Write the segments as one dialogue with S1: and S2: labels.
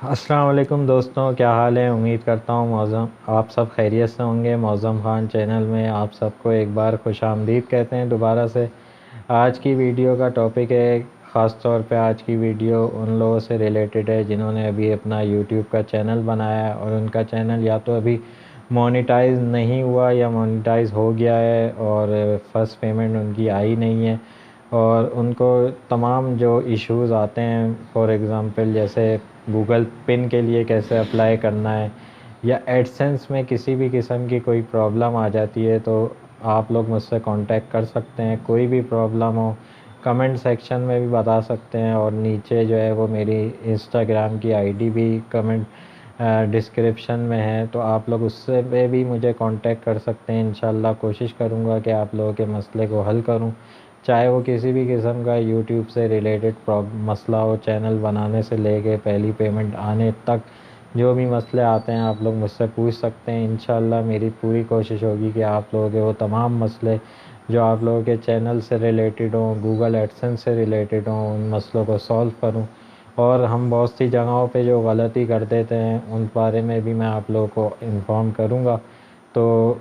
S1: السلام علیکم دوستوں، کیا حال ہے؟ امید کرتا ہوں آپ سب خیریت سے ہوں گے۔ معظم خان چینل میں آپ سب کو ایک بار خوش آمدید کہتے ہیں دوبارہ سے۔ آج کی ویڈیو کا ٹاپک ہے، خاص طور پہ آج کی ویڈیو ان لوگوں سے ریلیٹڈ ہے جنہوں نے ابھی اپنا یوٹیوب کا چینل بنایا ہے اور ان کا چینل یا تو ابھی مونیٹائز نہیں ہوا یا مونیٹائز ہو گیا ہے اور فرسٹ پیمنٹ ان کی آئی نہیں ہے، اور ان کو تمام جو ایشوز آتے ہیں، فار ایگزامپل جیسے گوگل پن کے لیے کیسے اپلائی کرنا ہے، یا ایڈسنس میں کسی بھی قسم کی کوئی پرابلم آ جاتی ہے تو آپ لوگ مجھ سے کانٹیکٹ کر سکتے ہیں۔ کوئی بھی پرابلم ہو کمنٹ سیکشن میں بھی بتا سکتے ہیں، اور نیچے جو ہے وہ میری انسٹاگرام کی آئی ڈی بھی کمنٹ ڈسکرپشن میں ہے، تو آپ لوگ اس سے بھی مجھے کانٹیکٹ کر سکتے ہیں۔ انشاءاللہ کوشش کروں گا کہ آپ لوگوں کے مسئلے کو حل کروں، چاہے وہ کسی بھی قسم کا یوٹیوب سے ریلیٹڈ مسئلہ ہو، چینل بنانے سے لے کے پہلی پیمنٹ آنے تک جو بھی مسئلے آتے ہیں آپ لوگ مجھ سے پوچھ سکتے ہیں۔ انشاءاللہ میری پوری کوشش ہوگی کہ آپ لوگوں کے وہ تمام مسئلے جو آپ لوگوں کے چینل سے ریلیٹڈ ہوں، گوگل ایڈسنس سے ریلیٹڈ ہوں، ان مسئلوں کو سولو کروں، اور ہم بہت سی جگہوں پہ جو غلطی کر دیتے ہیں ان بارے میں بھی میں آپ لوگوں کو انفارم کروں گا۔ تو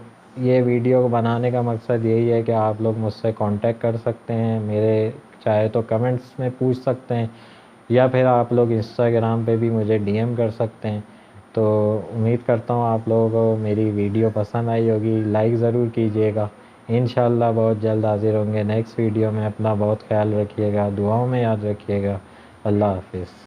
S1: یہ ویڈیو بنانے کا مقصد یہی ہے کہ آپ لوگ مجھ سے کانٹیکٹ کر سکتے ہیں، میرے چاہے تو کمنٹس میں پوچھ سکتے ہیں، یا پھر آپ لوگ انسٹاگرام پہ بھی مجھے ڈی ایم کر سکتے ہیں۔ تو امید کرتا ہوں آپ لوگوں کو میری ویڈیو پسند آئی ہوگی، لائک ضرور کیجیے گا۔ انشاءاللہ بہت جلد حاضر ہوں گے نیکسٹ ویڈیو میں۔ اپنا بہت خیال رکھیے گا، دعاؤں میں یاد رکھیے گا۔ اللہ حافظ۔